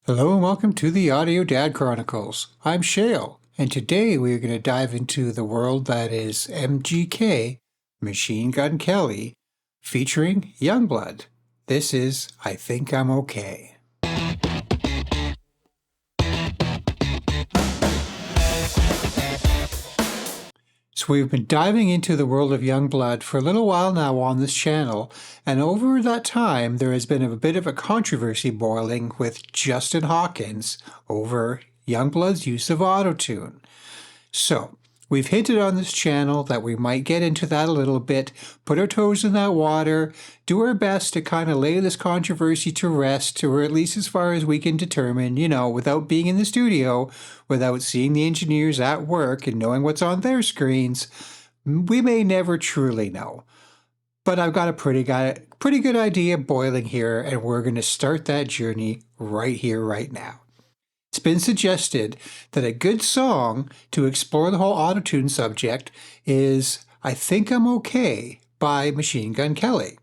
Hello and welcome to the Audio Dad Chronicles. I'm Shale, and today we are going to dive into the world that is MGK Machine Gun Kelly featuring Yungblud. This is I Think I'm Okay. So we've been diving into the world of Yungblud for a little while now on this channel, and over that time there has been a bit of a controversy boiling with Justin Hawkins over Youngblood's use of Autotune. So we've hinted on this channel that we might get into that a little bit, put our toes in that water, do our best to kind of lay this controversy to rest, or at least as far as we can determine, without being in the studio, without seeing the engineers at work and knowing what's on their screens. We may never truly know. But I've got a pretty good idea boiling here, and we're going to start that journey right here, right now. It's been suggested that a good song to explore the whole Autotune subject is I Think I'm Okay by Machine Gun Kelly.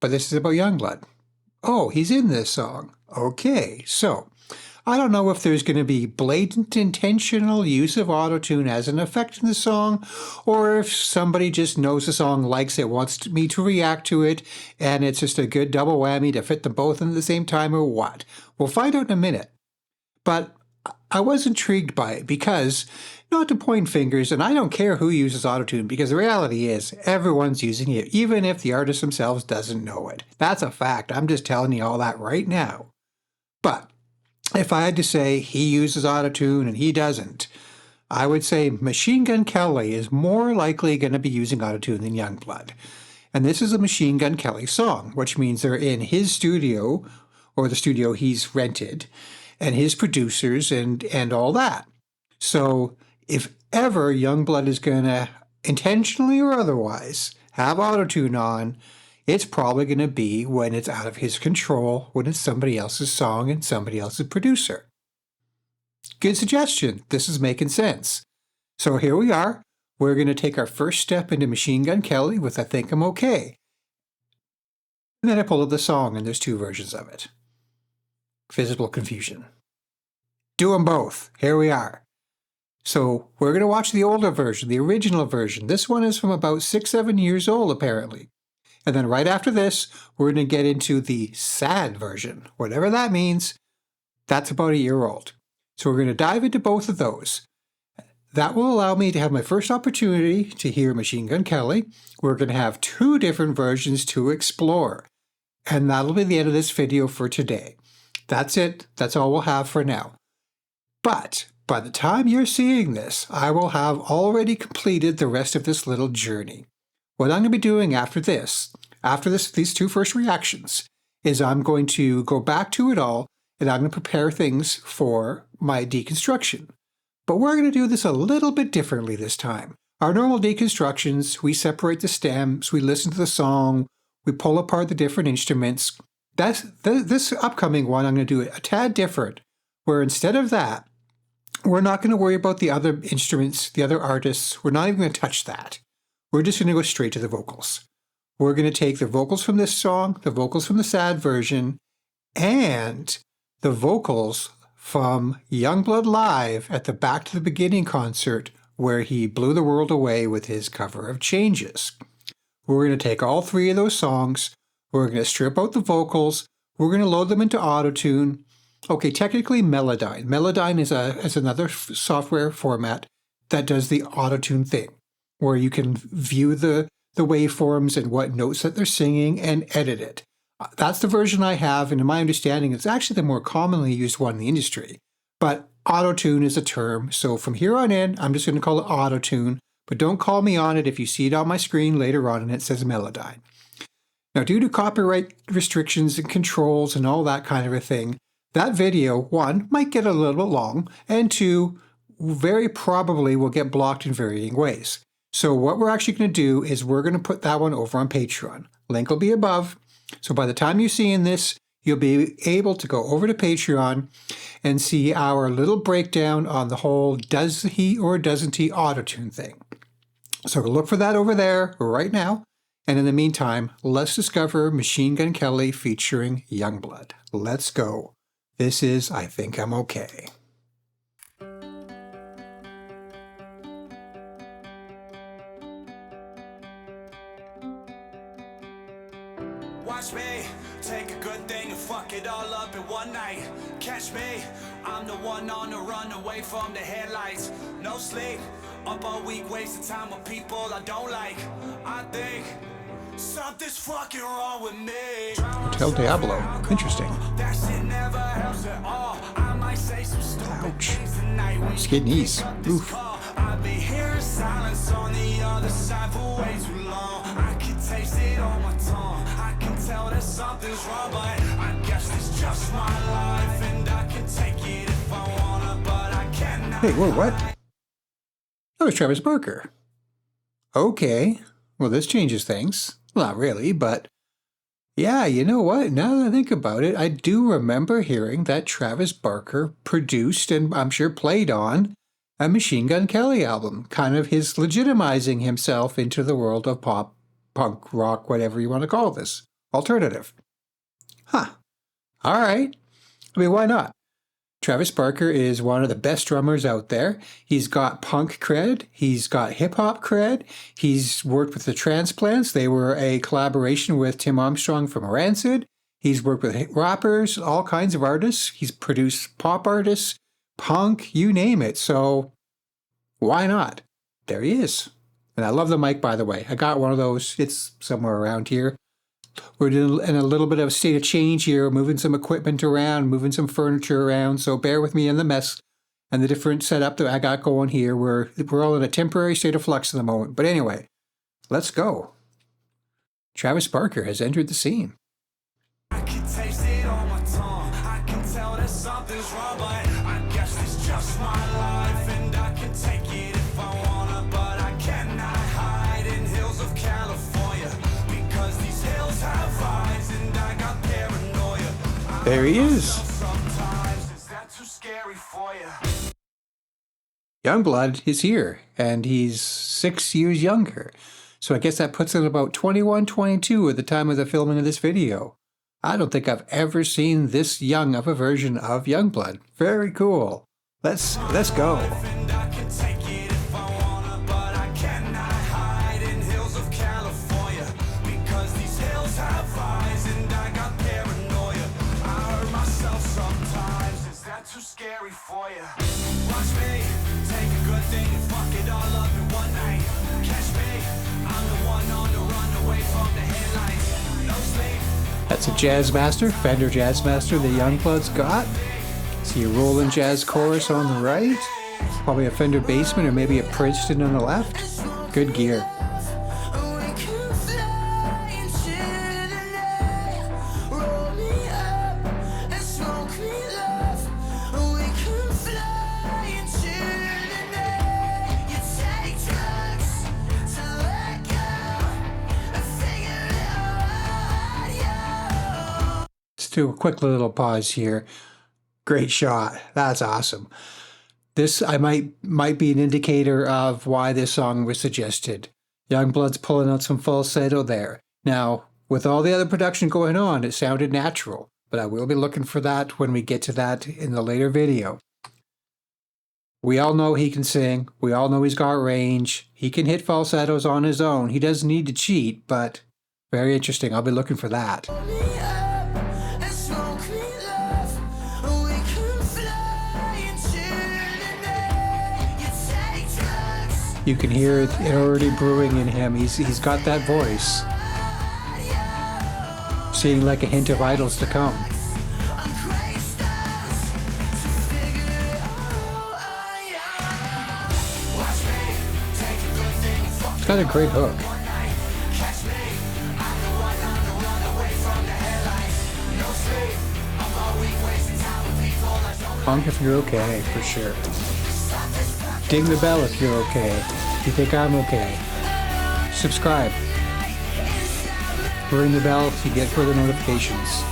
But this is about Yungblud. Oh, he's in this song. Okay, so I don't know if there's going to be blatant intentional use of Autotune as an effect in the song, or if somebody just knows the song, likes it, wants me to react to it, and it's just a good double whammy to fit them both in at the same time, or what. We'll find out in a minute. But I was intrigued by it because, not to point fingers, and I don't care who uses Autotune, because the reality is everyone's using it, even if the artist themselves doesn't know it. That's a fact. I'm just telling you all that right now. But if I had to say he uses Autotune and he doesn't, I would say Machine Gun Kelly is more likely going to be using Autotune than Yungblud. And this is a Machine Gun Kelly song, which means they're in his studio, or the studio he's rented, and his producers and all that. So if ever Yungblud is going to, intentionally or otherwise, have Autotune on, it's probably going to be when it's out of his control, when it's somebody else's song and somebody else's producer. Good suggestion. This is making sense. So here we are. We're going to take our first step into Machine Gun Kelly with I Think I'm Okay. And then I pull up the song, and there's two versions of it. Visible confusion. Do them both. Here we are. So we're going to watch the older version, the original version. This one is from about 6-7 years old, apparently. And then right after this, we're going to get into the sad version. Whatever that means, that's about a year old. So we're going to dive into both of those. That will allow me to have my first opportunity to hear Machine Gun Kelly. We're going to have two different versions to explore. And that'll be the end of this video for today. That's it. That's all we'll have for now. But by the time you're seeing this, I will have already completed the rest of this little journey. What I'm going to be doing after these two first reactions, is I'm going to go back to it all, and I'm going to prepare things for my deconstruction. But we're going to do this a little bit differently this time. Our normal deconstructions, we separate the stems, we listen to the song, we pull apart the different instruments. This upcoming one, I'm going to do it a tad different, where instead of that, we're not going to worry about the other instruments, the other artists. We're not even going to touch that. We're just going to go straight to the vocals. We're going to take the vocals from this song, the vocals from the sad version, and the vocals from Yungblud Live at the Back to the Beginning concert, where he blew the world away with his cover of Changes. We're going to take all three of those songs. We're going to strip out the vocals. We're going to load them into Autotune. Okay, technically Melodyne. Melodyne is another software format that does the Autotune thing, where you can view the waveforms and what notes that they're singing and edit it. That's the version I have, and in my understanding, it's actually the more commonly used one in the industry. But Autotune is a term, so from here on in, I'm just going to call it Autotune, but don't call me on it if you see it on my screen later on and it says Melodyne. Now, due to copyright restrictions and controls and all that kind of a thing, that video, one, might get a little bit long, and two, very probably will get blocked in varying ways. So what we're actually going to do is we're going to put that one over on Patreon. Link will be above. So by the time you're seeing this, you'll be able to go over to Patreon and see our little breakdown on the whole does he or doesn't he Autotune thing. So look for that over there right now. And in the meantime, let's discover Machine Gun Kelly featuring Yungblud. Let's go. This is I Think I'm Okay. Watch me take a good thing and fuck it all up in one night. Catch me, I'm the one on the run away from the headlights. No sleep, up all week wasting time with people I don't like. I think something's fucking wrong with me. Hotel Diablo. Interesting. That shit never helps at all. I might say some stupid Ouch. things tonight. Skin knees. Oof. I've been hearing silence on the other side for way too long. I can taste it on my tongue. I can tell that something's wrong, but I guess it's just my life, and I can take it if I wanna, but I cannot. Hey, whoa, what? That was Travis Barker. Okay. Well, this changes things. Well, not really, but yeah, you know what? Now that I think about it, I do remember hearing that Travis Barker produced and I'm sure played on a Machine Gun Kelly album, kind of his legitimizing himself into the world of pop, punk, rock, whatever you want to call this. Alternative. Huh. All right. I mean, why not? Travis Barker is one of the best drummers out there. He's got punk cred. He's got hip-hop cred. He's worked with the Transplants. They were a collaboration with Tim Armstrong from Rancid. He's worked with rappers, all kinds of artists. He's produced pop artists, punk, you name it. So why not? There he is. And I love the mic, by the way. I got one of those. It's somewhere around here. We're in a little bit of a state of change here, moving some equipment around, moving some furniture around. So bear with me in the mess and the different setup that I got going here. We're all in a temporary state of flux at the moment. But anyway, let's go. Travis Barker has entered the scene. I can taste it on my tongue. I can tell that something's wrong, but I guess it's just my life, and I can take it if I wanna, but I cannot hide in hills of California because these hills have eyes, and I got paranoia. There he is. Sometimes is that too scary for you? Yungblud is here, and he's 6 years younger. So I guess that puts him about 21, 22 at the time of the filming of this video. I don't think I've ever seen this young of a version of Yungblud. Very cool. Let's go. And I can take it if I wanna, but I cannot hide in hills of California because these hills have eyes, and I got paranoia. I hurt myself sometimes. Is that too scary for you? Watch me take a good thing and fuck it all up in one night. Catch me, I'm the one on the run away from the headlights. No sleep. That's a Jazz Master, Fender Jazz Master that Yungblud's got. See a Roland Jazz Chorus on the right. Probably a Fender Bassman or maybe a Princeton on the left. Good gear. Let's do a quick little pause here. Great shot. That's awesome. This might be an indicator of why this song was suggested. Yungblud's pulling out some falsetto there. Now, with all the other production going on, it sounded natural, but I will be looking for that when we get to that in the later video. We all know he can sing. We all know he's got range. He can hit falsettos on his own. He doesn't need to cheat, but very interesting. I'll be looking for that. You can hear it already brewing in him. He's got that voice. Seeing like a hint of idols to come. It's got a great hook. Punk if you're okay, for sure. Ding the bell if you're okay. If you think I'm okay. Subscribe. Ring the bell to get further notifications.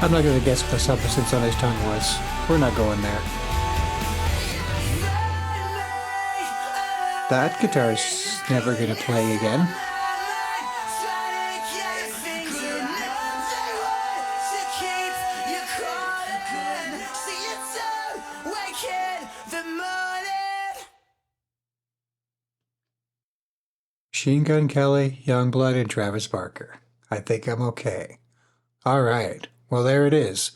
I'm not going to guess what the substance on his tongue was. We're not going there. That guitar's never going to play again. Machine Gun Kelly, Yungblud, and Travis Barker. I think I'm okay. All right. Well, there it is.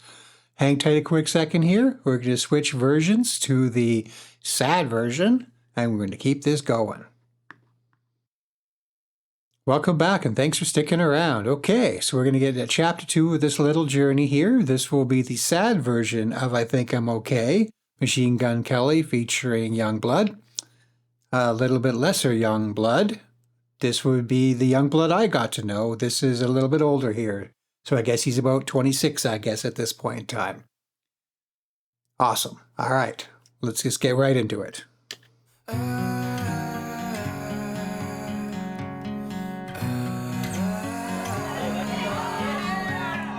Hang tight a quick second here. We're going to switch versions to the sad version, and we're going to keep this going. Welcome back, and thanks for sticking around. Okay, so we're going to get to chapter 2 of this little journey here. This will be the sad version of I Think I'm Okay, Machine Gun Kelly featuring Yungblud. A little bit lesser Yungblud. This would be the Yungblud I got to know. This is a little bit older here. So I guess he's about 26, I guess, at this point in time. Awesome. All right. Let's just get right into it.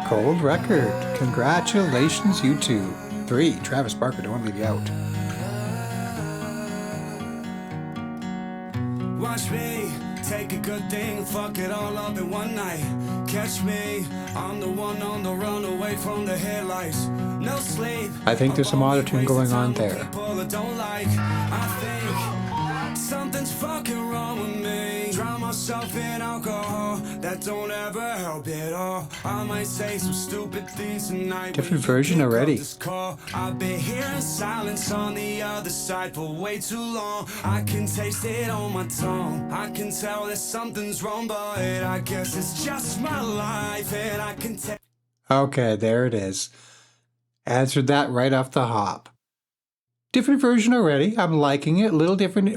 Cold record. Congratulations, you two. 3. Travis Barker, don't want to leave you out. Watch me take a good thing, fuck it all up in one night. Catch me, I'm the one on the run away from the headlights. No sleep. I think there's some autotune going on there. I think something's fucking wrong with me. Drown myself in alcohol, that don't ever help at all. I might say some stupid things tonight. Different version already. I've been hearing silence on the other side for way too long. I can taste it on my tongue. I can tell that something's wrong, but I guess it's just my life, and I can tell. Okay, there it is. Answered that right off the hop. Different version already. I'm liking it. A little different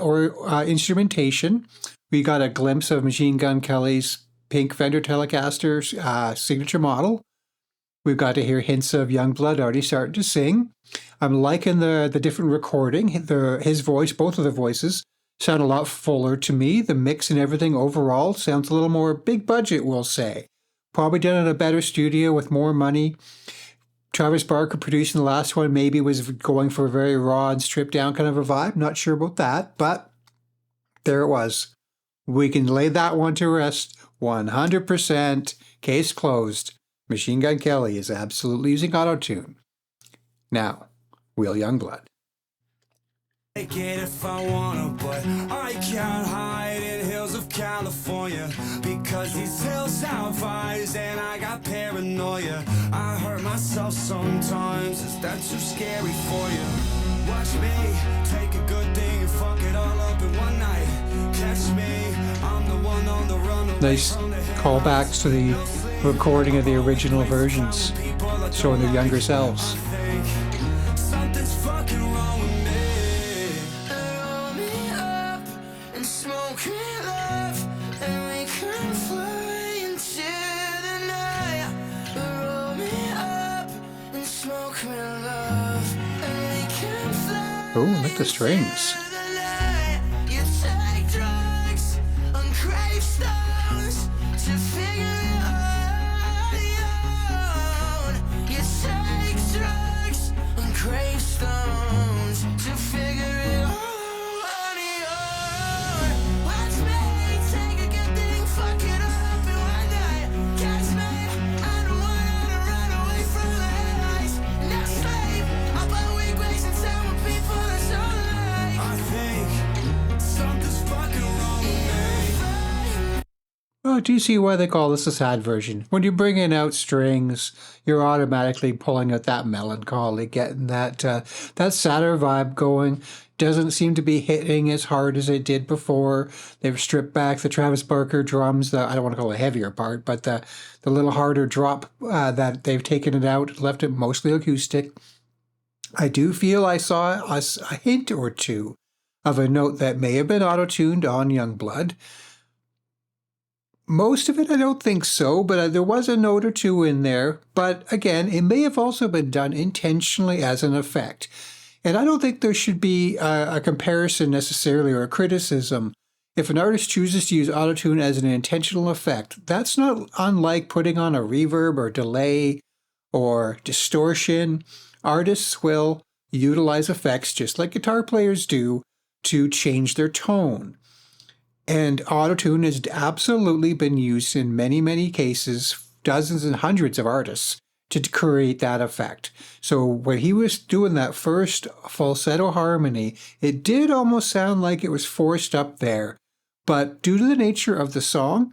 instrumentation. We got a glimpse of Machine Gun Kelly's pink Fender Telecaster's signature model. We've got to hear hints of Yungblud already starting to sing. I'm liking the different recording. His voice, both of the voices, sound a lot fuller to me. The mix and everything overall sounds a little more big budget, we'll say. Probably done in a better studio with more money. Travis Barker producing the last one maybe was going for a very raw and stripped down kind of a vibe. Not sure about that, but there it was. We can lay that one to rest 100%. Case closed. Machine Gun Kelly is absolutely using Autotune. Now, Will Yungblud. Take it if I wanna, but I can't hide in hills of California, because these hills have eyes and I got paranoia. I hurt myself sometimes, is that too scary for you? Watch me take a good thing and fuck it all up in one night. Catch me, I'm the one on the run. Nice callbacks to the recording of the original versions, showing their younger selves. Something's fucking wrong with me. Oh, look at the strings. Oh, do you see why they call this a sad version? When you bring in out strings, you're automatically pulling out that melancholy, getting that sadder vibe going. Doesn't seem to be hitting as hard as it did before. They've stripped back the Travis Barker drums, I don't want to call it a heavier part, but the little harder drop that they've taken it out, left it mostly acoustic. I do feel I saw a hint or two of a note that may have been auto-tuned on Yungblud. Most of it, I don't think so, but there was a note or two in there. But again, it may have also been done intentionally as an effect. And I don't think there should be a comparison necessarily or a criticism. If an artist chooses to use autotune as an intentional effect, that's not unlike putting on a reverb or delay or distortion, artists will utilize effects just like guitar players do to change their tone. And Autotune has absolutely been used in many, many cases, dozens and hundreds of artists, to create that effect. So when he was doing that first falsetto harmony, it did almost sound like it was forced up there. But due to the nature of the song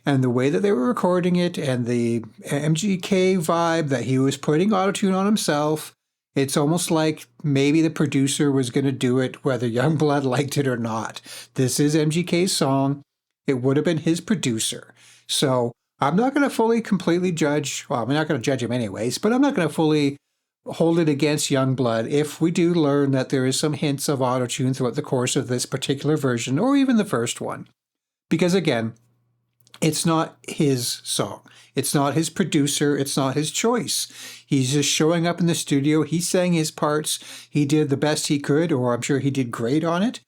and the way that they were recording it and the MGK vibe that he was putting Autotune on himself, it's almost like maybe the producer was going to do it whether Yungblud liked it or not. This is MGK's song. It would have been his producer. So I'm not going to fully, completely judge. Well, I'm not going to judge him anyways, but I'm not going to fully hold it against Yungblud if we do learn that there is some hints of Autotune throughout the course of this particular version, or even the first one. Because again, it's not his song. It's not his producer. It's not his choice. He's just showing up in the studio. He sang his parts. He did the best he could, or I'm sure he did great on it.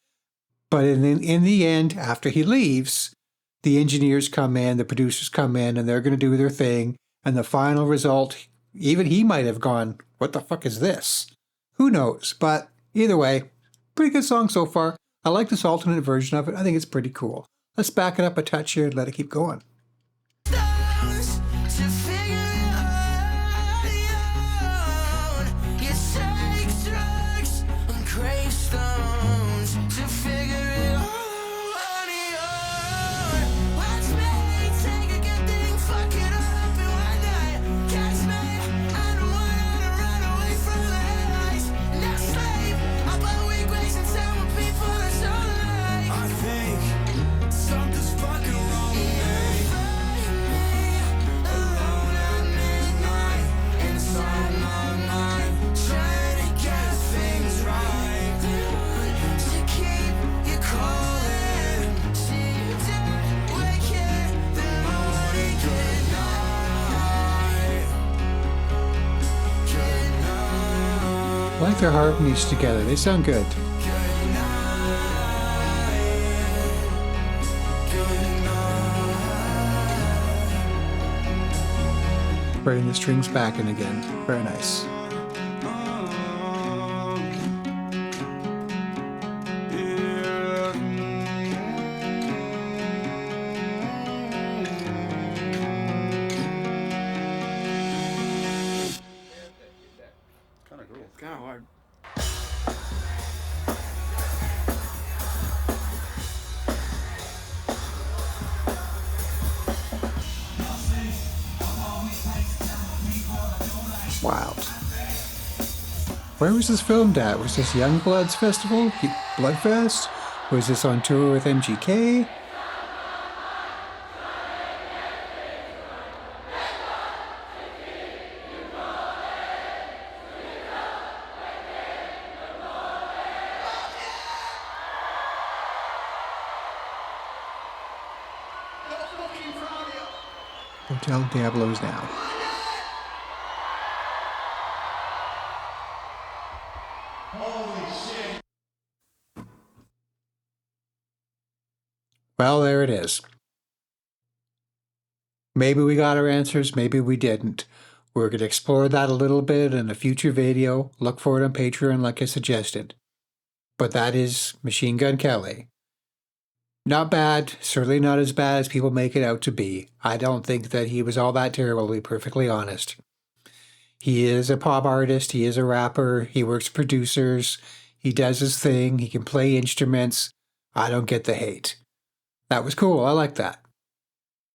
But in the end, after he leaves, the engineers come in, the producers come in, and they're going to do their thing. And the final result, even he might have gone, what the fuck is this? Who knows? But either way, pretty good song so far. I like this alternate version of it. I think it's pretty cool. Let's back it up a touch here and let it keep going. I like their harmonies together. They sound good. Bringing the strings back in again. Very nice. Kind of hard. Wild. Where was this filmed at? Was this Yungblud's festival? Bloodfest? Was this on tour with MGK? Hotel Diablo's now. Well, there it is. Maybe we got our answers, maybe we didn't. We're going to explore that a little bit in a future video. Look for it on Patreon like I suggested. But that is Machine Gun Kelly. Not bad, certainly not as bad as people make it out to be. I don't think that he was all that terrible, to be perfectly honest. He is a pop artist, he is a rapper, he works producers, he does his thing, he can play instruments. I don't get the hate. That was cool, I like that.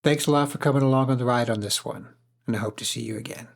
Thanks a lot for coming along on the ride on this one, and I hope to see you again.